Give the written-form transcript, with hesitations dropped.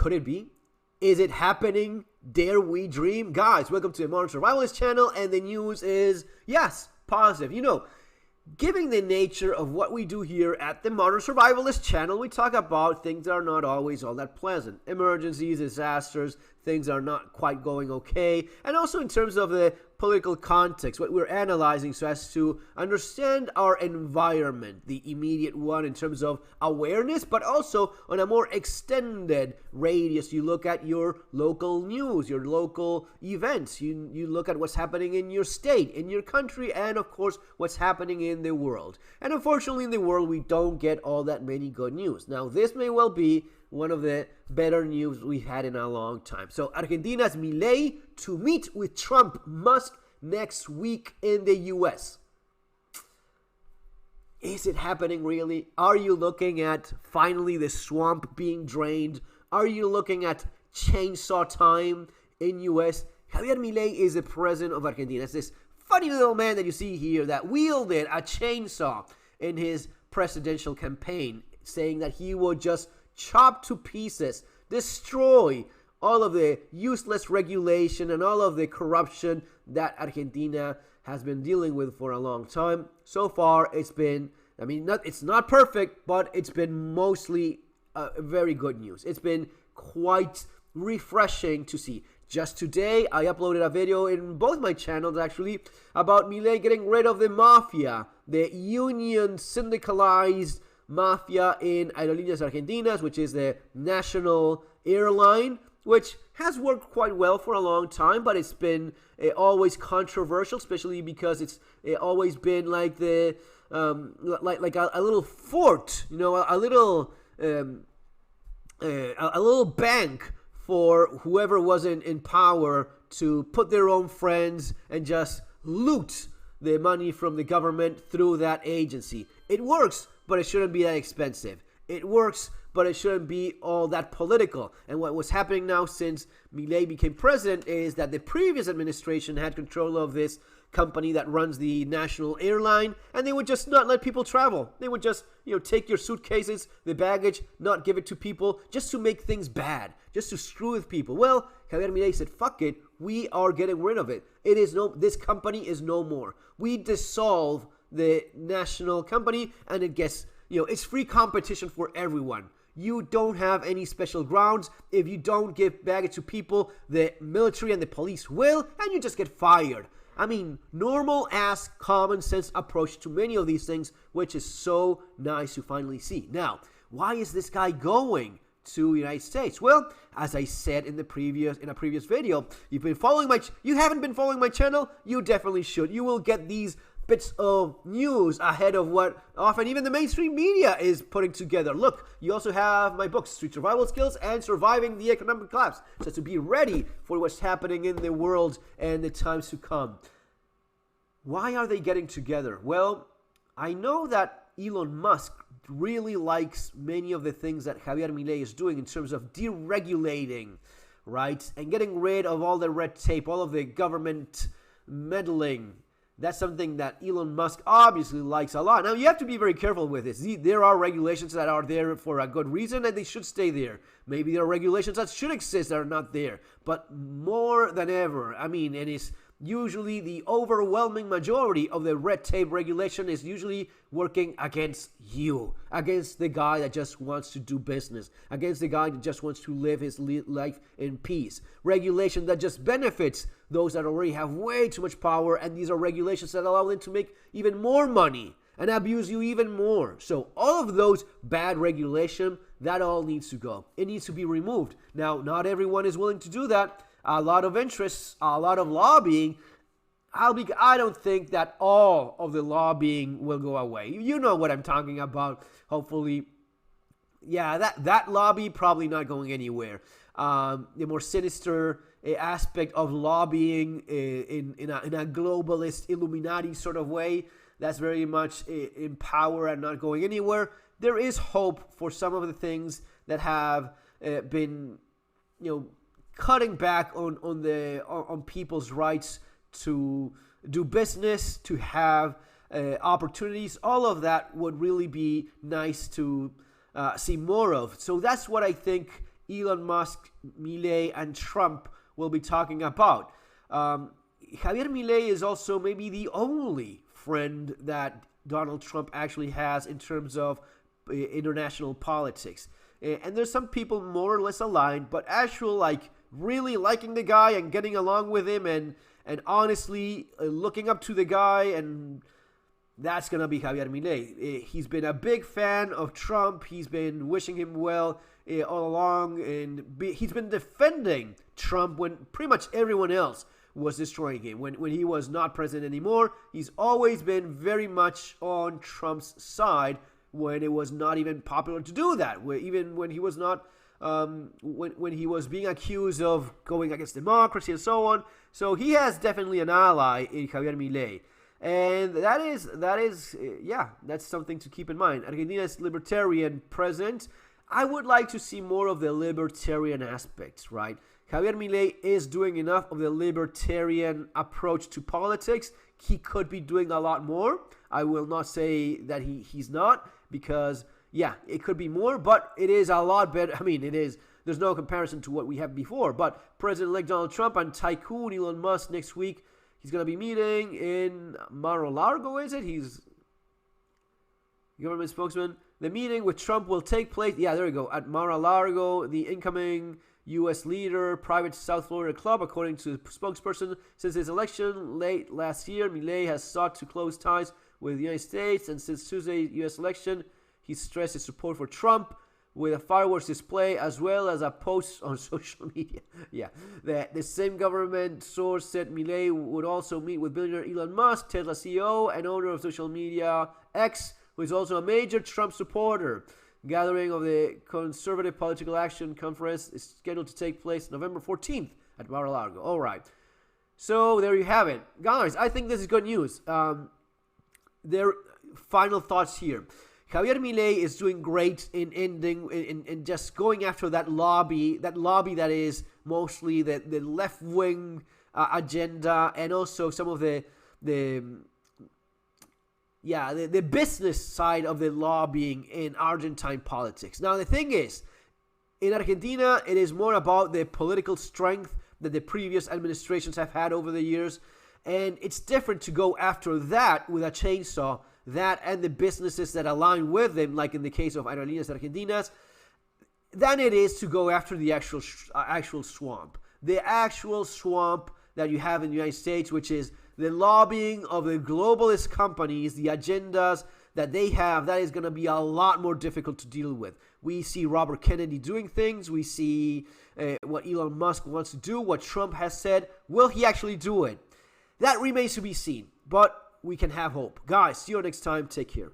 Could it be? Is it happening? Dare we dream? Guys, welcome to the Modern Survivalist channel, and the news is, yes, positive. You know, given the nature of what we do here at the Modern Survivalist channel, we talk about things that are not always all that pleasant. Emergencies, disasters, things are not quite going okay. And also in terms of the political context, what we're analyzing so as to understand our environment, the immediate one in terms of awareness, but also on a more extended radius. You look at your local news, your local events. You look at what's happening in your state, in your country, and of course, what's happening in the world. And unfortunately, in the world, we don't get all that many good news. Now, this may well be one of the better news we've had in a long time. So Argentina's Milei to meet with Trump, Musk next week in the US. Is it happening really? Are you looking at finally the swamp being drained? Are you looking at chainsaw time in US? Javier Milei is the president of Argentina. It's this funny little man that you see here that wielded a chainsaw in his presidential campaign, saying that he would just chop to pieces, destroy all of the useless regulation and all of the corruption that Argentina has been dealing with for a long time. So far, it's been, it's not perfect, but it's been mostly very good news. It's been quite refreshing to see. Just today, I uploaded a video in both my channels, actually, about Milei getting rid of the mafia, the union syndicalized mafia in Aerolíneas Argentinas, which is the national airline, which has worked quite well for a long time, but it's been always controversial, especially because it's always been like the like a little fort, you know, a little bank for whoever was in power to put their own friends and just loot the money from the government through that agency. It works, but it shouldn't be that expensive. It works, but it shouldn't be all that political. And what was happening now since Milei became president is that the previous administration had control of this company that runs the national airline, and they would just not let people travel. They would just, take your suitcases, the baggage, not give it to people, just to make things bad, just to screw with people. Well, Javier Milei said, fuck it, we are getting rid of it. This company is no more. We dissolve the national company, and it gets, it's free competition for everyone. You don't have any special grounds. If you don't give baggage to people, the military and the police will, and you just get fired. I mean, normal ass common sense approach to many of these things, which is so nice to finally see. Now, why is this guy going to the United States? Well, as I said in a previous video, you haven't been following my channel, you definitely should. You will get these bits of news ahead of what often even the mainstream media is putting together. Look, you also have my books, Street Survival Skills and Surviving the Economic Collapse, so to be ready for what's happening in the world and the times to come. Why are they getting together? Well, I know that Elon Musk really likes many of the things that Javier Milei is doing in terms of deregulating, right? And getting rid of all the red tape, all of the government meddling. That's something that Elon Musk obviously likes a lot. Now, you have to be very careful with this. There are regulations that are there for a good reason, and they should stay there. Maybe there are regulations that should exist that are not there. But more than ever, and it's usually the overwhelming majority of the red tape regulation is usually working against you, against the guy that just wants to do business, against the guy that just wants to live his life in peace. Regulation that just benefits those that already have way too much power, and these are regulations that allow them to make even more money and abuse you even more. So all of those bad regulation, that all needs to go. It needs to be removed. Now, not everyone is willing to do that. A lot of interests, a lot of lobbying. I don't think that all of the lobbying will go away. You know what I'm talking about. Hopefully, yeah, that lobby probably not going anywhere. The more sinister aspect of lobbying in a globalist Illuminati sort of way, that's very much in power and not going anywhere. There is hope for some of the things that have been, cutting back on people's rights to do business, to have opportunities. All of that would really be nice to see more of. So that's what I think Elon Musk, Milei, and Trump will be talking about. Javier Milei is also maybe the only friend that Donald Trump actually has in terms of international politics. And there's some people more or less aligned, but actual really liking the guy and getting along with him and honestly looking up to the guy, and that's going to be Javier Milei. He's been a big fan of Trump. He's been wishing him well all along, and he's been defending Trump when pretty much everyone else was destroying him. When he was not president anymore, he's always been very much on Trump's side when it was not even popular to do that. Even when he was not, when he was being accused of going against democracy and so on. So he has definitely an ally in Javier Milei. And that's something to keep in mind. Argentina's libertarian president. I would like to see more of the libertarian aspects, right? Javier Milei is doing enough of the libertarian approach to politics. He could be doing a lot more. I will not say that he's not, because, it could be more, but it is a lot better. I mean, it is. There's no comparison to what we had before. But President-elect Donald Trump and tycoon Elon Musk next week, he's going to be meeting in Mar-a-Lago, is it? He's government spokesman. The meeting with Trump will take place, there we go, at Mar-a-Lago. The incoming U.S. leader, private South Florida club, according to the spokesperson. Since his election late last year, Milei has sought to close ties with the United States, and since Tuesday's U.S. election, he stressed his support for Trump with a fireworks display as well as a post on social media. The same government source said Milei would also meet with billionaire Elon Musk, Tesla CEO and owner of social media X, who is also a major Trump supporter. Gathering of the Conservative Political Action Conference is scheduled to take place November 14th at Mar-a-Lago. All right. So there you have it. Guys, I think this is good news. Their final thoughts here. Javier Milei is doing great in just going after that lobby that is mostly the left-wing agenda, and also some of the business side of the lobbying in Argentine politics. Now, the thing is, in Argentina, it is more about the political strength that the previous administrations have had over the years. And it's different to go after that with a chainsaw, that and the businesses that align with them, like in the case of Aerolíneas Argentinas, than it is to go after the actual swamp. The actual swamp that you have in the United States, which is the lobbying of the globalist companies, the agendas that they have, that is going to be a lot more difficult to deal with. We see Robert Kennedy doing things. We see what Elon Musk wants to do, what Trump has said. Will he actually do it? That remains to be seen, but we can have hope. Guys, see you next time. Take care.